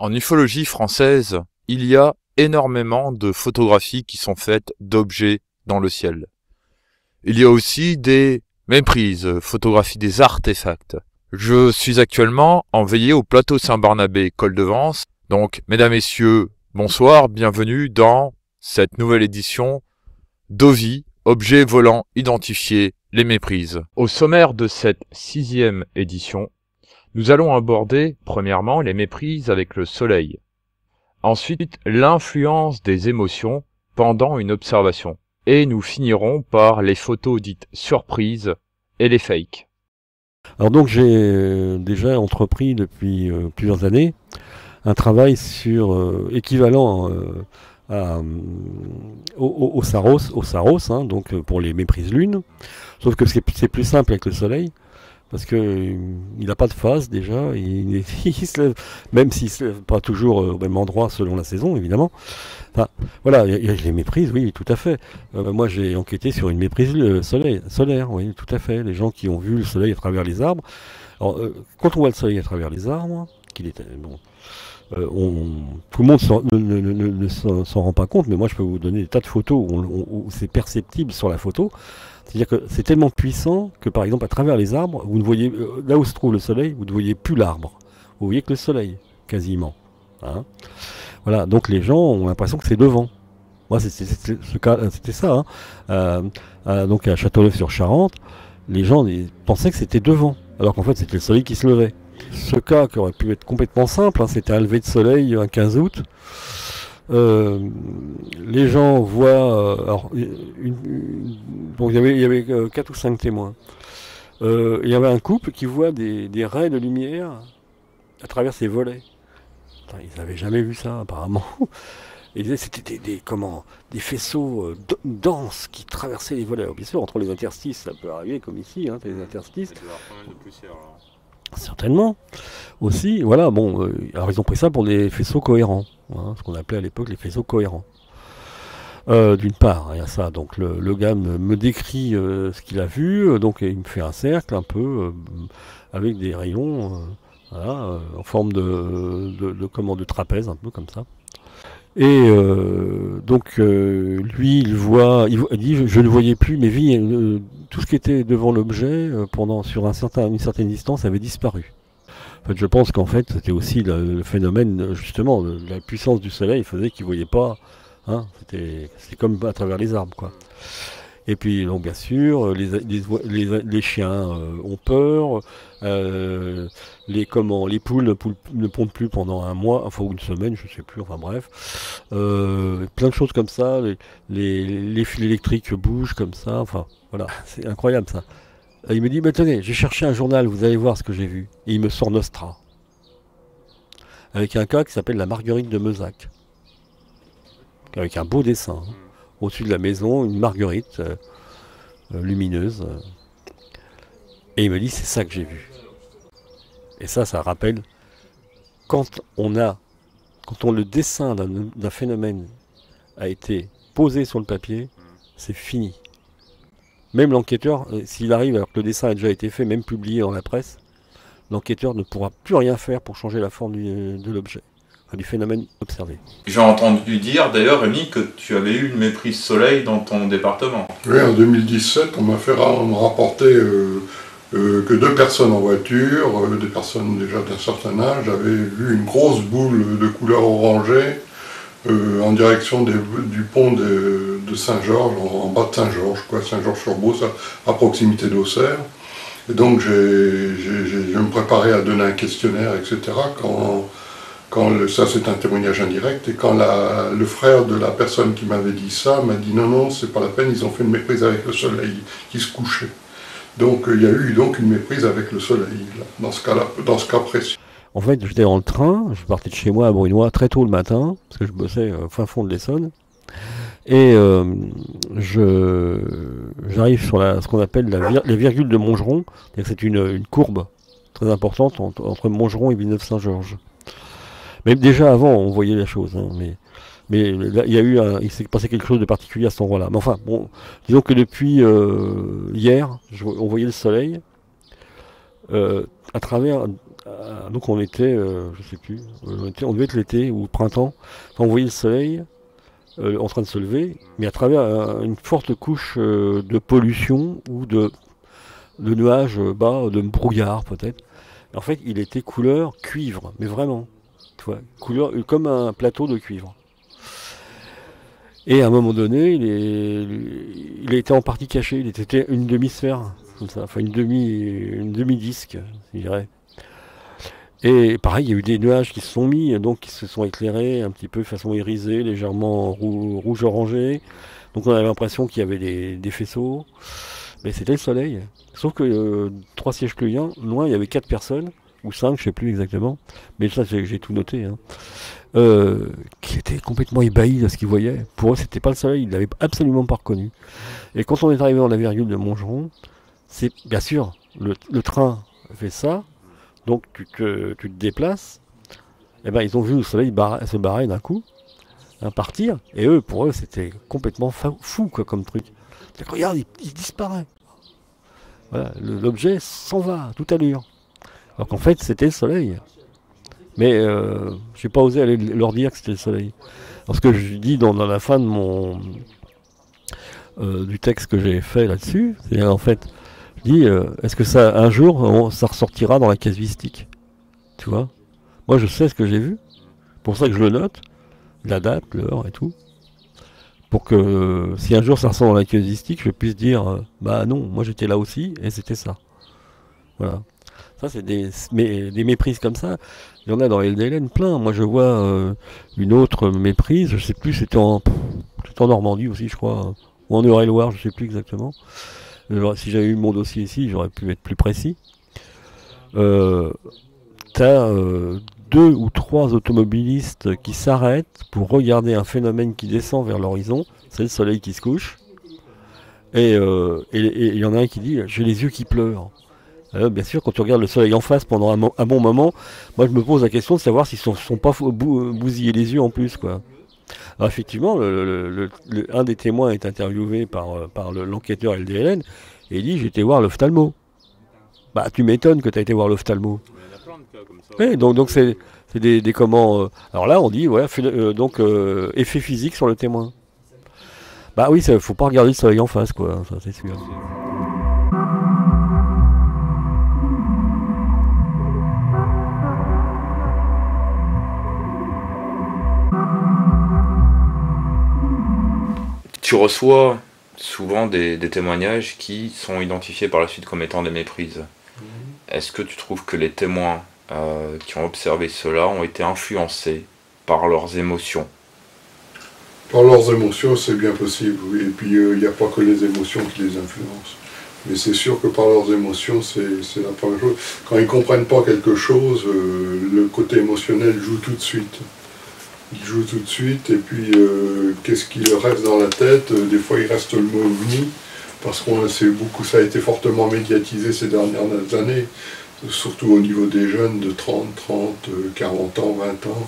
En ufologie française, il y a énormément de photographies qui sont faites d'objets dans le ciel. Il y a aussi des méprises, photographies des artefacts. Je suis actuellement en veillée au plateau Saint-Barnabé, col de Vence. Donc, mesdames, messieurs, bonsoir, bienvenue dans cette nouvelle édition d'OVI, Objets volants identifiés, les méprises. Au sommaire de cette 6e édition, nous allons aborder, premièrement, les méprises avec le soleil. Ensuite, l'influence des émotions pendant une observation. Et nous finirons par les photos dites surprises et les fakes. Alors donc j'ai déjà entrepris depuis plusieurs années un travail sur équivalent au Saros, hein, donc pour les méprises lunes, sauf que c'est plus simple avec le soleil, parce que il n'a pas de phase déjà, il se lève, même s'il se lève pas toujours au même endroit selon la saison évidemment. Enfin, voilà, il y a les méprises, oui, tout à fait. Moi, j'ai enquêté sur une méprise solaire, oui, tout à fait. Les gens qui ont vu le soleil à travers les arbres. Alors, quand on voit le soleil à travers les arbres, tout le monde ne s'en rend pas compte, mais moi, je peux vous donner des tas de photos où c'est perceptible sur la photo. C'est-à-dire que c'est tellement puissant que, par exemple, à travers les arbres, vous ne voyez, là où se trouve le soleil, vous ne voyez plus l'arbre. Vous voyez que le soleil, quasiment. Hein. Voilà, donc les gens ont l'impression que c'est devant. Moi, c'était ça. Hein. Donc à Châteauneuf-sur-Charente, les gens pensaient que c'était devant, alors qu'en fait c'était le soleil qui se levait. Ce cas qui aurait pu être complètement simple, hein, c'était un lever de soleil un 15 août. Les gens voient... bon, il y avait 4 ou 5 témoins. Il y avait un couple qui voit des raies de lumière à travers ses volets. Ils n'avaient jamais vu ça, apparemment. Ils disaient que c'était des faisceaux denses qui traversaient les volets. Alors, bien sûr, entre les interstices, ça peut arriver, comme ici, hein, les interstices. Ça doit avoir pas mal de poussière, alors. Certainement. Aussi, voilà, bon, alors ils ont pris ça pour des faisceaux cohérents, hein, ce qu'on appelait à l'époque les faisceaux cohérents. D'une part, il y a ça, donc le gars me décrit ce qu'il a vu, donc il me fait un cercle un peu avec des rayons... Voilà, en forme de trapèze, un peu comme ça. Et donc lui, il dit je ne voyais plus, mais tout ce qui était devant l'objet sur une certaine distance avait disparu. En fait, je pense qu'en fait c'était aussi le phénomène justement de la puissance du soleil faisait qu'il ne voyait pas. Hein, c'était comme à travers les arbres, quoi. Et puis, donc, bien sûr, les chiens ont peur, les poules ne pondent plus pendant un mois, enfin une semaine, je ne sais plus, enfin bref. Plein de choses comme ça, les fils électriques bougent comme ça, enfin voilà, c'est incroyable ça. Et il me dit, mais tenez, j'ai cherché un journal, vous allez voir ce que j'ai vu. Et il me sort Nostra, avec un cas qui s'appelle la Marguerite de Meuzac, avec un beau dessin. Hein. Au-dessus de la maison, une marguerite lumineuse. Et il me dit, c'est ça que j'ai vu. Et ça rappelle, quand le dessin d'un phénomène a été posé sur le papier, c'est fini. Même l'enquêteur, s'il arrive alors que le dessin a déjà été fait, même publié dans la presse, l'enquêteur ne pourra plus rien faire pour changer la forme de l'objet. Du phénomène observé. J'ai entendu dire d'ailleurs, Rémi, que tu avais eu une méprise soleil dans ton département. Oui, en 2017, on m'a fait rapporter que 2 personnes en voiture, des personnes déjà d'un certain âge, avaient vu une grosse boule de couleur orangée en direction du pont de Saint-Georges, en bas de Saint-Georges, Saint-Georges-sur-Beauce, à proximité d'Auxerre. Et donc je me préparais à donner un questionnaire, etc. Ça c'est un témoignage indirect, et quand le frère de la personne qui m'avait dit ça m'a dit non, c'est pas la peine, ils ont fait une méprise avec le soleil qui se couchait. Donc il y a eu donc une méprise avec le soleil, là, dans ce cas précis. En fait, j'étais dans le train, je partais de chez moi à Brunois très tôt le matin, parce que je bossais au fin fond de l'Essonne, et j'arrive sur ce qu'on appelle les virgules de Montgeron, c'est une courbe très importante entre Montgeron et Villeneuve-Saint-Georges. Mais déjà avant, on voyait la chose, hein, mais là, il s'est passé quelque chose de particulier à cet endroit-là. Mais enfin, bon, disons que depuis hier, on voyait le soleil à travers donc on était, je sais plus, on devait être l'été ou le printemps, quand on voyait le soleil en train de se lever, mais à travers une forte couche de pollution ou de nuages bas, de brouillard peut-être. En fait, il était couleur cuivre, mais vraiment, tu vois, couleur comme un plateau de cuivre. Et à un moment donné, il était en partie caché, il était une demi-sphère, comme ça, enfin une demi-disque, je dirais. Et pareil, il y a eu des nuages qui se sont mis, donc qui se sont éclairés un petit peu de façon irisée, légèrement rouge-orangé. Donc on avait l'impression qu'il y avait des faisceaux, mais c'était le soleil. Sauf que 3 sièges plus loin, il y avait 4 personnes, ou 5, je sais plus exactement, mais ça j'ai tout noté, hein, qui étaient complètement ébahis de ce qu'ils voyaient. Pour eux, c'était pas le soleil, ils l'avaient absolument pas reconnu. Et quand on est arrivé dans la virgule de Montgeron, c'est bien sûr, le train fait ça, donc tu te déplaces, et ben ils ont vu le soleil se barrer d'un coup, hein, partir, et pour eux, c'était complètement fou quoi, comme truc. C'est-à-dire, regarde, il disparaît. Voilà, l'objet s'en va, à toute allure. Alors qu'en fait, c'était le soleil. Mais j'ai pas osé aller leur dire que c'était le soleil. Parce que je dis dans la fin de du texte que j'ai fait là-dessus, c'est en fait, je dis, est-ce que ça, un jour, ça ressortira dans la casuistique? Tu vois? Moi, je sais ce que j'ai vu. Pour ça que je le note, la date, l'heure et tout. Pour que si un jour ça ressort dans la casuistique, je puisse dire, bah non, moi j'étais là aussi et c'était ça. Voilà. Ça, c'est des méprises comme ça. Il y en a dans LDLN plein. Moi, je vois une autre méprise. Je sais plus, c'était en Normandie aussi, je crois. Ou en Eure-et-Loire, je sais plus exactement. Si j'avais eu mon dossier ici, j'aurais pu être plus précis. T'as 2 ou 3 automobilistes qui s'arrêtent pour regarder un phénomène qui descend vers l'horizon. C'est le soleil qui se couche. Et il y en a un qui dit « j'ai les yeux qui pleurent ». Bien sûr, quand tu regardes le soleil en face pendant un bon moment, moi je me pose la question de savoir s'ils ne sont pas bousillés les yeux en plus, quoi. Alors effectivement, un des témoins est interviewé par l'enquêteur LDLN et il dit j'ai été voir l'ophtalmo. Bah tu m'étonnes que tu as été voir l'ophtalmo. Oui, donc c'est des comment. Alors là on dit ouais, effet physique sur le témoin. Bah oui, faut pas regarder le soleil en face, quoi, ça c'est sûr. Tu reçois souvent des témoignages qui sont identifiés par la suite comme étant des méprises. Est-ce que tu trouves que les témoins qui ont observé cela ont été influencés par leurs émotions? Par leurs émotions, c'est bien possible, oui. Et puis, il n'y a pas que les émotions qui les influencent. Mais c'est sûr que par leurs émotions, c'est la première chose. Quand ils ne comprennent pas quelque chose, le côté émotionnel joue tout de suite. Il joue tout de suite, et puis qu'est-ce qui leur reste dans la tête? Des fois, il reste le mot ovni, parce que ça a été fortement médiatisé ces dernières années, surtout au niveau des jeunes de 30, 40 ans, 20 ans.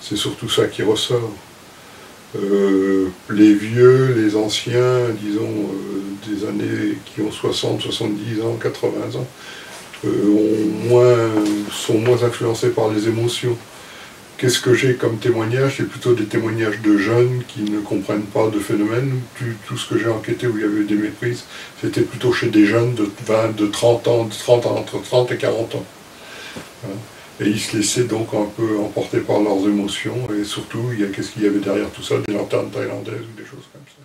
C'est surtout ça qui ressort. Les vieux, les anciens, disons, des années qui ont 60, 70 ans, 80 ans, sont moins influencés par les émotions. Qu'est-ce que j'ai comme témoignage? C'est plutôt des témoignages de jeunes qui ne comprennent pas de phénomène. Tout ce que j'ai enquêté où il y avait eu des méprises, c'était plutôt chez des jeunes de 20, de 30 ans, entre 30 et 40 ans. Et ils se laissaient donc un peu emporter par leurs émotions. Et surtout, qu'est-ce qu'il y avait derrière tout ça? Des lanternes thaïlandaises ou des choses comme ça.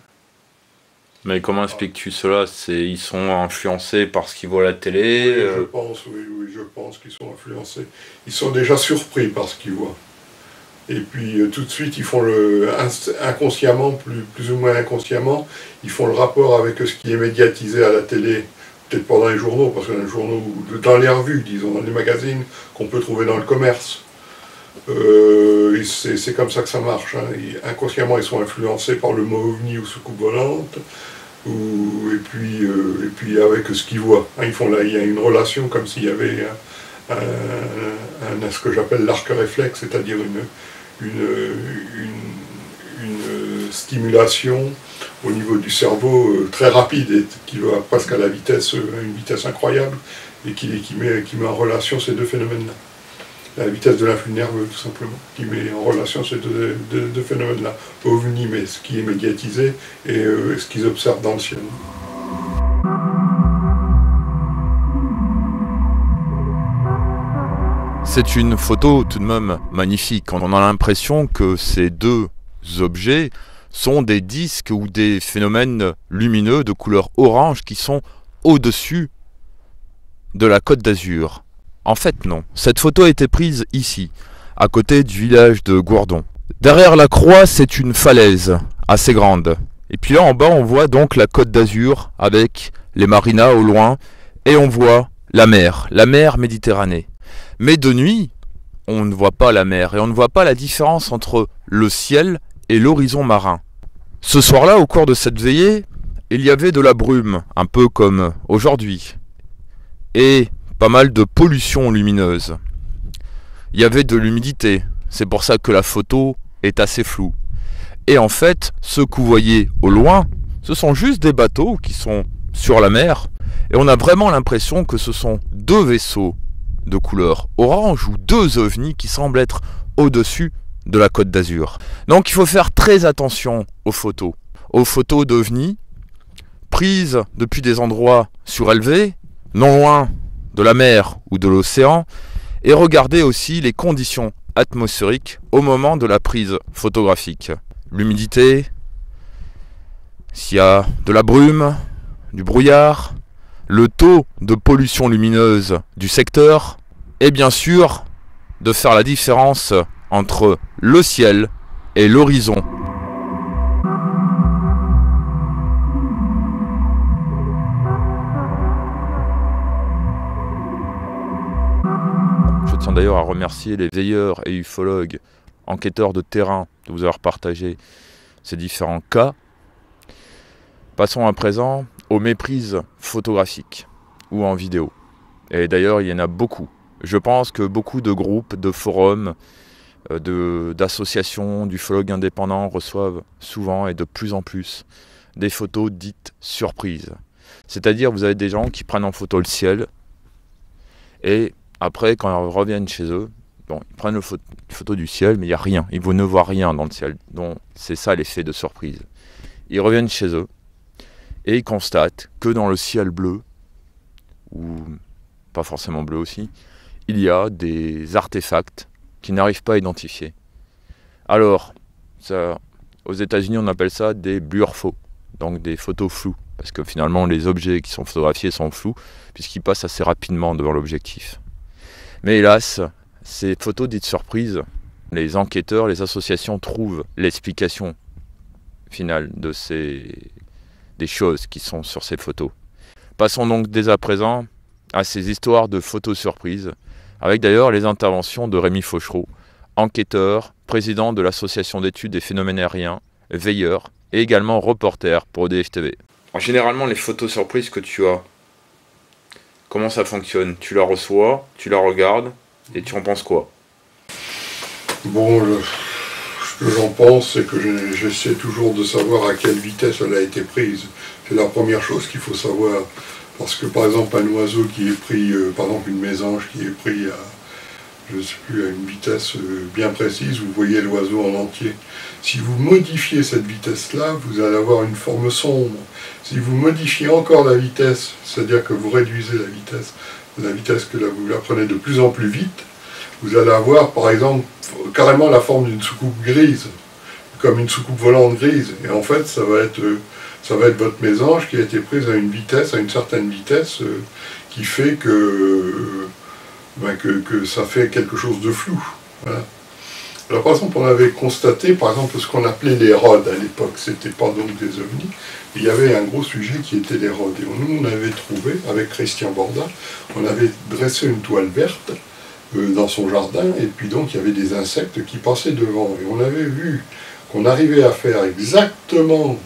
Mais comment expliques-tu cela? Ils sont influencés par ce qu'ils voient à la télé? Oui, je pense, oui, je pense qu'ils sont influencés. Ils sont déjà surpris par ce qu'ils voient. Et puis tout de suite, ils font inconsciemment, plus ou moins inconsciemment, ils font le rapport avec ce qui est médiatisé à la télé, peut-être pas dans les journaux, parce que dans les journaux, dans les revues, disons, dans les magazines qu'on peut trouver dans le commerce. C'est comme ça que ça marche. Hein. Inconsciemment, ils sont influencés par le mot ovni ou soucoupe volante, et puis avec ce qu'ils voient. Hein, il y a une relation comme s'il y avait ce que j'appelle l'arc réflexe, c'est-à-dire une stimulation au niveau du cerveau très rapide et qui va presque à une vitesse incroyable. et qui met en relation ces deux phénomènes-là. La vitesse de l'influx nerveux, tout simplement, qui met en relation ces deux phénomènes-là. OVNI, mais ce qui est médiatisé, et ce qu'ils observent dans le ciel. C'est une photo tout de même magnifique. On a l'impression que ces deux objets sont des disques ou des phénomènes lumineux de couleur orange qui sont au-dessus de la Côte d'Azur. En fait, non. Cette photo a été prise ici, à côté du village de Gourdon. Derrière la croix, c'est une falaise assez grande. Et puis là, en bas, on voit donc la Côte d'Azur avec les marinas au loin. Et on voit la mer Méditerranée. Mais de nuit, on ne voit pas la mer et on ne voit pas la différence entre le ciel et l'horizon marin. Ce soir-là, au cours de cette veillée, il y avait de la brume, un peu comme aujourd'hui, et pas mal de pollution lumineuse. Il y avait de l'humidité, c'est pour ça que la photo est assez floue. Et en fait, ce que vous voyez au loin, ce sont juste des bateaux qui sont sur la mer, et on a vraiment l'impression que ce sont deux vaisseaux de couleur orange ou deux ovnis qui semblent être au-dessus de la Côte d'Azur. Donc il faut faire très attention aux photos d'ovnis prises depuis des endroits surélevés, non loin de la mer ou de l'océan, et regarder aussi les conditions atmosphériques au moment de la prise photographique. L'humidité, s'il y a de la brume, du brouillard, le taux de pollution lumineuse du secteur, et bien sûr de faire la différence entre le ciel et l'horizon. Je tiens d'ailleurs à remercier les veilleurs et ufologues, enquêteurs de terrain, de vous avoir partagé ces différents cas. Passons à présent aux méprises photographiques ou en vidéo. Et d'ailleurs, il y en a beaucoup. Je pense que beaucoup de groupes, de forums, d'associations, d'ufologues indépendants reçoivent souvent et de plus en plus des photos dites surprises. C'est-à-dire, vous avez des gens qui prennent en photo le ciel et après, quand ils reviennent chez eux, bon, ils prennent une photo du ciel, mais il n'y a rien. Ils ne voient rien dans le ciel. Donc, c'est ça l'effet de surprise. Ils reviennent chez eux et ils constatent que dans le ciel bleu, ou pas forcément bleu aussi, il y a des artefacts qu'ils n'arrivent pas à identifier. Alors, ça, aux États-Unis, on appelle ça des blurs faux, donc des photos floues, parce que finalement, les objets qui sont photographiés sont flous, puisqu'ils passent assez rapidement devant l'objectif. Mais hélas, ces photos dites surprises, les enquêteurs, les associations trouvent l'explication finale de des choses qui sont sur ces photos. Passons donc dès à présent à ces histoires de photos surprises, avec d'ailleurs les interventions de Rémi Fauchereau, enquêteur, président de l'association d'études des phénomènes aériens, veilleur et également reporter pour EDF TV. Généralement, les photos surprises que tu as, comment ça fonctionne? Tu la reçois, tu la regardes et tu en penses quoi? Bon, ce que j'en pense, c'est que j'essaie toujours de savoir à quelle vitesse elle a été prise. C'est la première chose qu'il faut savoir. Parce que par exemple, un oiseau qui est pris, par exemple une mésange qui est pris à, je ne sais plus, à une vitesse bien précise, vous voyez l'oiseau en entier. Si vous modifiez cette vitesse-là, vous allez avoir une forme sombre. Si vous modifiez encore la vitesse, c'est-à-dire que vous réduisez la vitesse que vous la prenez de plus en plus vite, vous allez avoir par exemple carrément la forme d'une soucoupe grise, comme une soucoupe volante grise. Et en fait, ça va être votre mésange qui a été prise à une certaine vitesse, qui fait que ça fait quelque chose de flou. Voilà. Alors par exemple, on avait constaté, par exemple, ce qu'on appelait les rods à l'époque, c'était pas donc des ovnis, il y avait un gros sujet qui était les rods. Et nous, on avait trouvé, avec Christian Borda, on avait dressé une toile verte dans son jardin, et puis donc il y avait des insectes qui passaient devant. Et on avait vu qu'on arrivait à faire exactement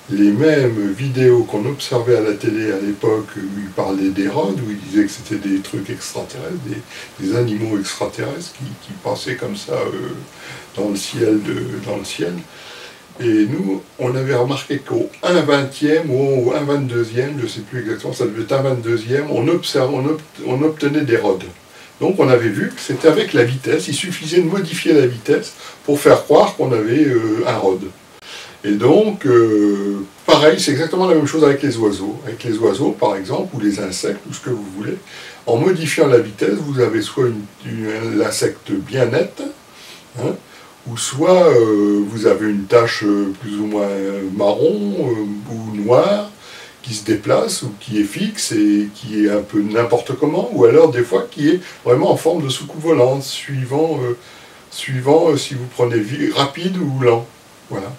les mêmes vidéos qu'on observait à la télé à l'époque où il parlait des rods, où il disait que c'était des trucs extraterrestres, des animaux extraterrestres qui passaient comme ça dans le ciel. Et nous, on avait remarqué qu'au 1/20e ou au 1/22e, je ne sais plus exactement, ça devait être 1/22e, on obtenait des rods. Donc on avait vu que c'était avec la vitesse, il suffisait de modifier la vitesse pour faire croire qu'on avait un rod. Et donc, pareil, c'est exactement la même chose avec les oiseaux. Avec les oiseaux, par exemple, ou les insectes, ou ce que vous voulez. En modifiant la vitesse, vous avez soit l'insecte bien net, hein, ou soit vous avez une tache plus ou moins marron ou noire qui se déplace ou qui est fixe et qui est un peu n'importe comment, ou alors des fois qui est vraiment en forme de soucoupe volante, suivant si vous prenez rapide ou lent. Voilà.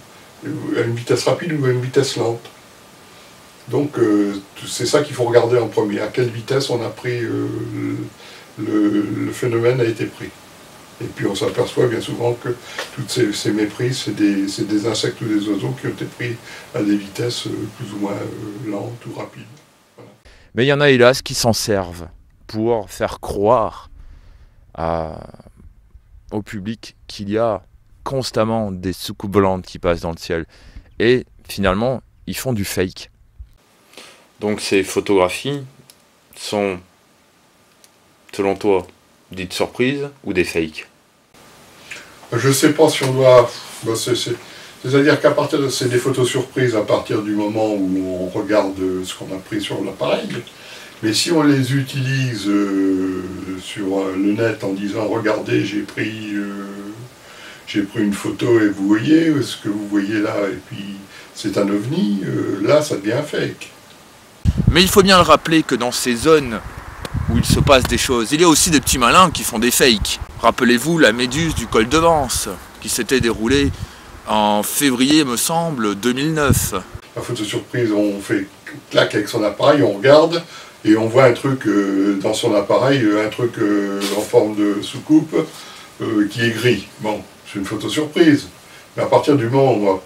À une vitesse rapide ou à une vitesse lente. Donc c'est ça qu'il faut regarder en premier, à quelle vitesse on a pris le phénomène a été pris. Et puis on s'aperçoit bien souvent que toutes ces méprises, c'est des insectes ou des oiseaux qui ont été pris à des vitesses plus ou moins lentes ou rapides. Voilà. Mais il y en a hélas qui s'en servent pour faire croire au public qu'il y a constamment des soucoupes volantes qui passent dans le ciel. Et finalement, ils font du fake. Donc ces photographies sont, selon toi, dites surprises ou des fakes? Je ne sais pas si on doit... C'est-à-dire qu'à partir de... C'est des photos surprises à partir du moment où on regarde ce qu'on a pris sur l'appareil. Mais si on les utilise sur le net en disant « Regardez, j'ai pris une photo et vous voyez ce que vous voyez là, et puis c'est un ovni », là ça devient un fake. Mais il faut bien le rappeler que dans ces zones où il se passe des choses, il y a aussi des petits malins qui font des fakes. Rappelez-vous la méduse du col de Vence, qui s'était déroulée en février, me semble, 2009. La photo surprise, on fait clac avec son appareil, on regarde, et on voit un truc dans son appareil, un truc en forme de soucoupe, qui est gris. Bon, c'est une photo surprise. Mais à partir du moment où on va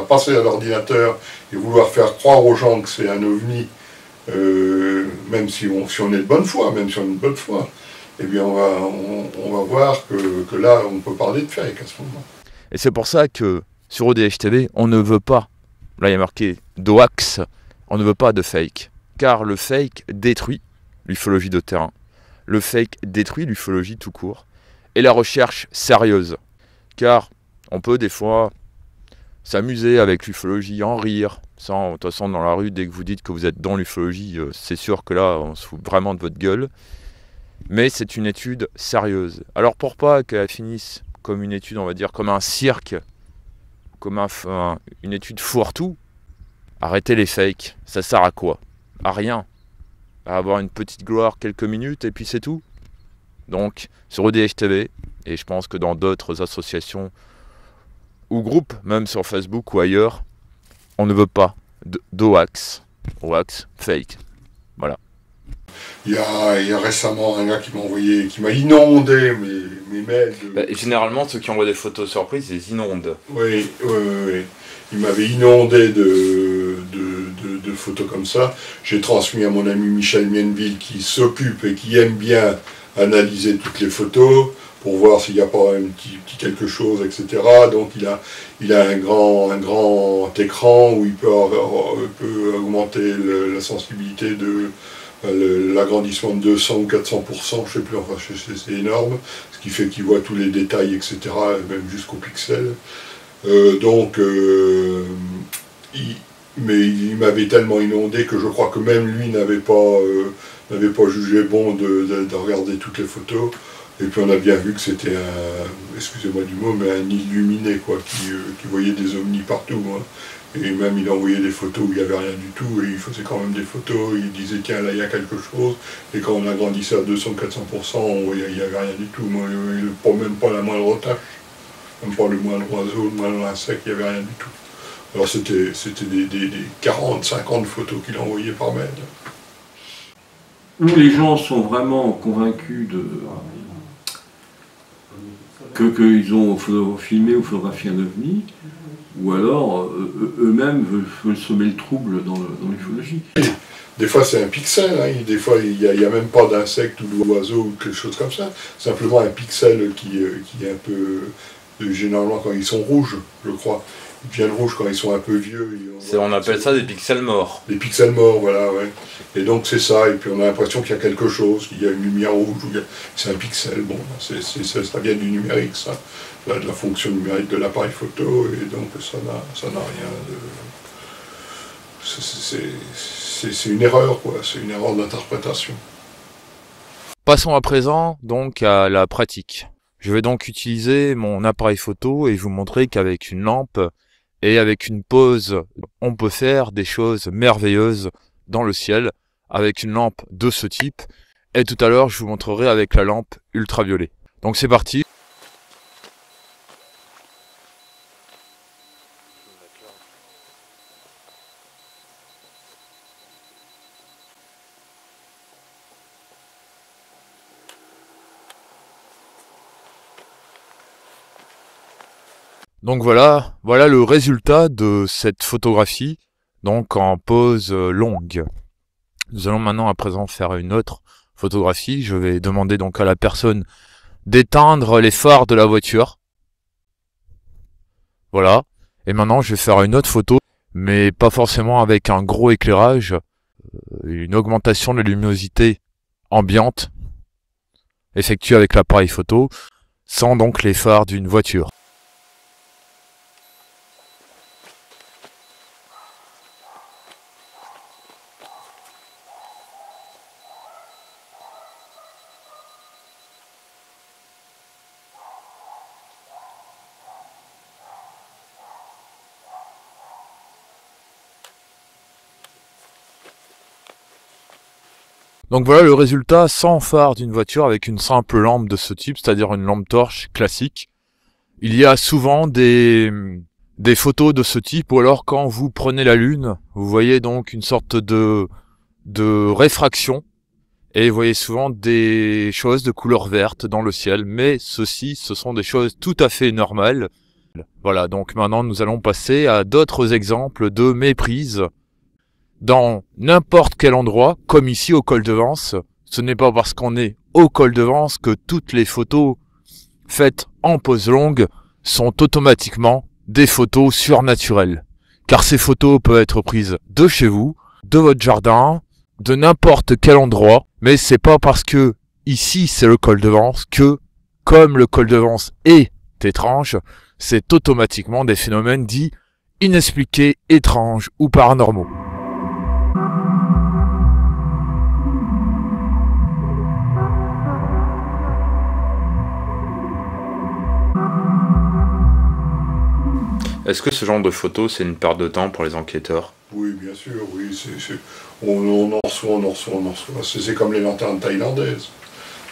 passer à l'ordinateur et vouloir faire croire aux gens que c'est un ovni, même si on est de bonne foi, eh bien on va voir que là on peut parler de fake à ce moment. Et c'est pour ça que sur ODH TV, on ne veut pas, là il y a marqué Doax, on ne veut pas de fake. Car le fake détruit l'ufologie de terrain. Le fake détruit l'ufologie tout court. Et la recherche sérieuse. Car on peut des fois s'amuser avec l'ufologie, en rire. De toute façon, dans la rue, dès que vous dites que vous êtes dans l'ufologie, c'est sûr que là, on se fout vraiment de votre gueule. Mais c'est une étude sérieuse. Alors pour pas qu'elle finisse comme une étude, on va dire, comme un cirque, comme une étude fourre-tout, arrêtez les fakes. Ça sert à quoi? À rien. À avoir une petite gloire quelques minutes et puis c'est tout. Donc, sur ODH TV, et je pense que dans d'autres associations ou groupes, même sur Facebook ou ailleurs, on ne veut pas d'Oax, fake. Voilà. Il y a récemment un gars qui m'a inondé mes mails. Généralement, ceux qui envoient des photos surprises, ils inondent. Oui. Il m'avait inondé de photos comme ça. J'ai transmis à mon ami Michel Mienneville qui s'occupe et qui aime bien analyser toutes les photos pour voir s'il n'y a pas un petit quelque chose, etc. Donc il a un grand écran où il peut augmenter la sensibilité de l'agrandissement de 200 ou 400%, je sais plus, enfin c'est énorme, ce qui fait qu'il voit tous les détails, etc., même jusqu'au pixel. Mais il m'avait tellement inondé que je crois que même lui n'avait pas jugé bon de regarder toutes les photos. Et puis on a bien vu que c'était excusez-moi du mot, mais un illuminé, quoi, qui voyait des ovnis partout. Hein. Et même il envoyait des photos où il n'y avait rien du tout, et il faisait quand même des photos, il disait tiens là il y a quelque chose, et quand on agrandissait à 200-400%, on voyait il n'y avait rien du tout, moi, même pas la moindre tache, même pas le moindre oiseau, le moindre insecte, il n'y avait rien du tout. Alors c'était des 40-50 photos qu'il envoyait par mail. Où les gens sont vraiment convaincus qu'ils ont filmé ou photographié un ovni, ou alors eux-mêmes veulent semer le trouble dans l'ufologie. Des fois c'est un pixel, hein. Des fois il n'y a même pas d'insecte ou d'oiseau ou quelque chose comme ça, simplement un pixel qui est un peu généralement quand ils sont rouges, je crois. Ils deviennent rouges quand ils sont un peu vieux. On appelle ça des pixels morts. Des pixels morts, voilà, ouais. Et donc c'est ça, et puis on a l'impression qu'il y a quelque chose, qu'il y a une lumière rouge, c'est un pixel, bon, ça vient du numérique, ça, de la fonction numérique de l'appareil photo, et donc ça n'a rien de... C'est une erreur, quoi, c'est une erreur d'interprétation. Passons à présent donc à la pratique. Je vais donc utiliser mon appareil photo et vous montrer qu'avec une lampe et avec une pose, on peut faire des choses merveilleuses dans le ciel avec une lampe de ce type. Et tout à l'heure, je vous montrerai avec la lampe ultraviolet. Donc c'est parti. Donc voilà le résultat de cette photographie, donc en pose longue. Nous allons maintenant à présent faire une autre photographie. Je vais demander donc à la personne d'éteindre les phares de la voiture. Voilà. Et maintenant je vais faire une autre photo, mais pas forcément avec un gros éclairage, une augmentation de la luminosité ambiante, effectuée avec l'appareil photo, sans donc les phares d'une voiture. Donc voilà le résultat sans phare d'une voiture avec une simple lampe de ce type, c'est-à-dire une lampe torche classique. Il y a souvent des photos de ce type, ou alors quand vous prenez la lune, vous voyez donc une sorte de réfraction, et vous voyez souvent des choses de couleur verte dans le ciel, mais ce sont des choses tout à fait normales. Voilà, donc maintenant nous allons passer à d'autres exemples de méprises. Dans n'importe quel endroit, comme ici au col de Vence, ce n'est pas parce qu'on est au col de Vence que toutes les photos faites en pose longue sont automatiquement des photos surnaturelles. Car ces photos peuvent être prises de chez vous, de votre jardin, de n'importe quel endroit, mais c'est pas parce que ici c'est le col de Vence que, comme le col de Vence est étrange, c'est automatiquement des phénomènes dits inexpliqués, étranges ou paranormaux. Est-ce que ce genre de photos, c'est une perte de temps pour les enquêteurs? Oui, bien sûr, oui. On en reçoit. C'est comme les lanternes thaïlandaises.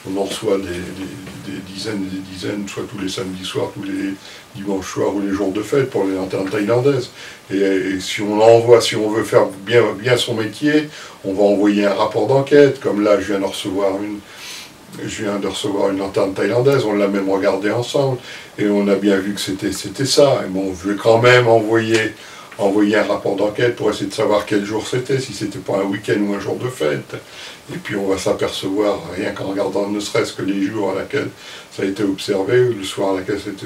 On en reçoit des dizaines et des dizaines, soit tous les samedis soirs, tous les dimanches soirs ou les jours de fête pour les lanternes thaïlandaises. Et si on l'envoie, si on veut faire bien son métier, on va envoyer un rapport d'enquête. Comme là, je viens de recevoir une lanterne thaïlandaise, on l'a même regardée ensemble, et on a bien vu que c'était ça. Et bon, je vais quand même envoyer un rapport d'enquête pour essayer de savoir quel jour c'était, si c'était pas un week-end ou un jour de fête. Et puis on va s'apercevoir, rien qu'en regardant ne serait-ce que les jours à laquelle ça a été observé, ou le soir à laquelle ça a été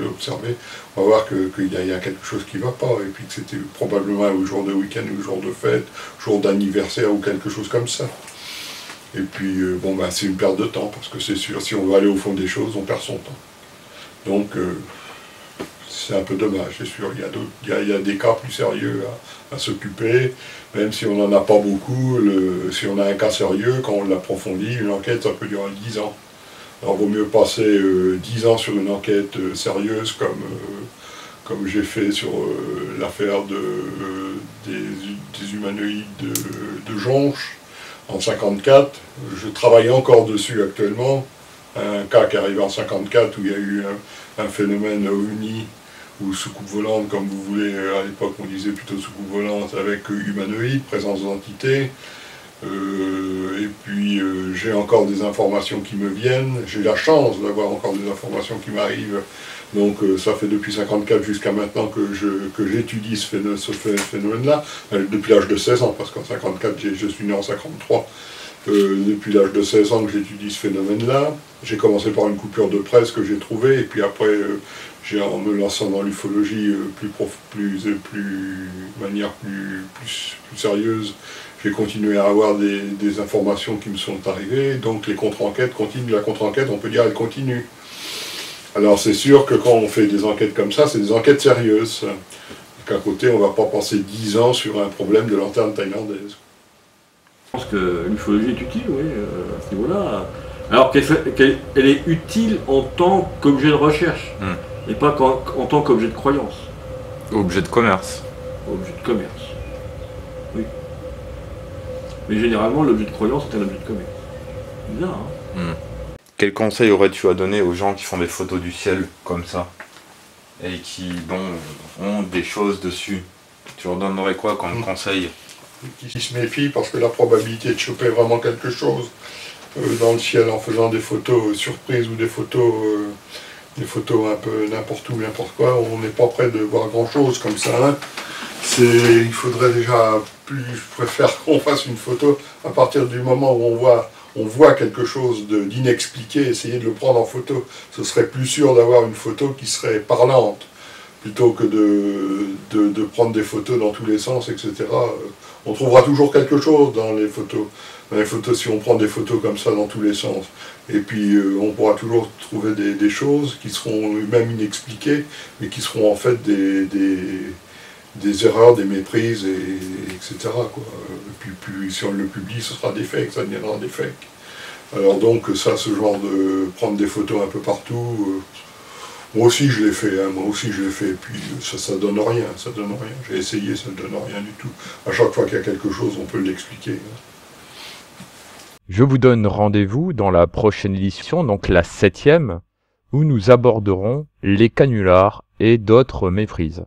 observé, on va voir qu'il y a quelque chose qui ne va pas, et puis que c'était probablement un jour de week-end ou un jour de fête, jour d'anniversaire ou quelque chose comme ça. Et puis, c'est une perte de temps, parce que c'est sûr, si on veut aller au fond des choses, on perd son temps. Donc, c'est un peu dommage, c'est sûr. Il y a des cas plus sérieux à s'occuper, même si on n'en a pas beaucoup. Si on a un cas sérieux, quand on l'approfondit, une enquête, ça peut durer 10 ans. Alors, il vaut mieux passer 10 ans sur une enquête sérieuse, comme j'ai fait sur l'affaire des humanoïdes de Jonche, en 1954, je travaille encore dessus actuellement, un cas qui est arrivé en 1954 où il y a eu un phénomène OVNI ou soucoupe volante, comme vous voulez, à l'époque on disait plutôt soucoupe volante avec humanoïde, présence d'entité. Et puis j'ai encore des informations qui me viennent, j'ai la chance d'avoir encore des informations qui m'arrivent. Donc ça fait depuis 1954 jusqu'à maintenant que j'étudie ce phénomène-là, depuis l'âge de 16 ans, parce qu'en 1954, je suis né en 1953, Depuis l'âge de 16 ans que j'étudie ce phénomène-là. J'ai commencé par une coupure de presse que j'ai trouvée, et puis après, en me lançant dans l'ufologie de manière plus sérieuse, j'ai continué à avoir des informations qui me sont arrivées, donc les contre-enquêtes continuent. La contre-enquête, on peut dire, elle continue. Alors c'est sûr que quand on fait des enquêtes comme ça, c'est des enquêtes sérieuses. Qu'à côté, on ne va pas passer 10 ans sur un problème de lanterne thaïlandaise. Je pense que l'ufologie est utile, oui, à ce niveau-là. Alors qu'elle est utile en tant qu'objet de recherche, et pas en tant qu'objet de croyance. Objet de commerce. Objet de commerce. Oui. Mais généralement, l'objet de croyance est un objet de commerce. Bizarre, hein. Quel conseil aurais-tu à donner aux gens qui font des photos du ciel comme ça et qui ont des choses dessus? Tu leur donnerais quoi comme conseil? Qui se méfient parce que la probabilité de choper vraiment quelque chose dans le ciel en faisant des photos surprises ou des photos un peu n'importe où, n'importe quoi, on n'est pas prêt de voir grand chose comme ça. Hein. Il faudrait déjà je préfère qu'on fasse une photo à partir du moment où on voit quelque chose d'inexpliqué, essayer de le prendre en photo. Ce serait plus sûr d'avoir une photo qui serait parlante, plutôt que de prendre des photos dans tous les sens, etc. On trouvera toujours quelque chose dans les photos. Dans les photos, si on prend des photos comme ça dans tous les sens. Et puis on pourra toujours trouver des choses qui seront même inexpliquées, mais qui seront en fait des erreurs, des méprises, etc. Quoi. Et puis si on le publie, ce sera des fakes, ça deviendra des fakes. Alors donc ça, ce genre de prendre des photos un peu partout, moi aussi je l'ai fait, et puis ça donne rien, J'ai essayé, ça ne donne rien du tout. À chaque fois qu'il y a quelque chose, on peut l'expliquer. Je vous donne rendez-vous dans la prochaine édition, donc la 7e, où nous aborderons les canulars et d'autres méprises.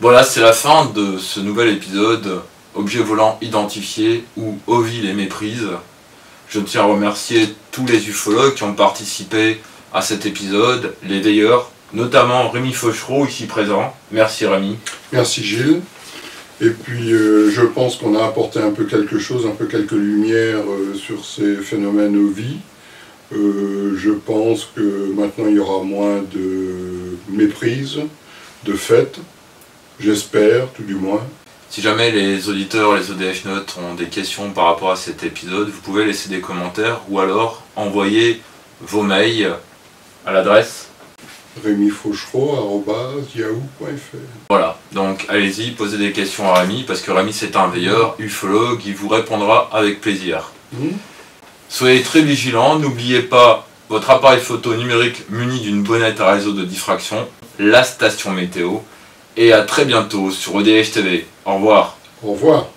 Voilà, c'est la fin de ce nouvel épisode Objet volant identifié ou OVI les méprises. Je tiens à remercier tous les ufologues qui ont participé à cet épisode, les veilleurs, notamment Rémi Fauchereau ici présent. Merci Rémi. Merci Gilles. Et puis je pense qu'on a apporté un peu quelque chose, un peu quelques lumières sur ces phénomènes OVI. Je pense que maintenant il y aura moins de méprise, de fait. J'espère, tout du moins. Si jamais les auditeurs, les ODH Notes ont des questions par rapport à cet épisode, vous pouvez laisser des commentaires ou alors envoyer vos mails à l'adresse remifauchereau@yahoo.fr. Voilà, donc allez-y, posez des questions à Rémi, parce que Rémi c'est un veilleur, ufologue, il vous répondra avec plaisir. Soyez très vigilants, n'oubliez pas votre appareil photo numérique muni d'une bonnette à réseau de diffraction, la station météo, et à très bientôt sur ODH TV. Au revoir. Au revoir.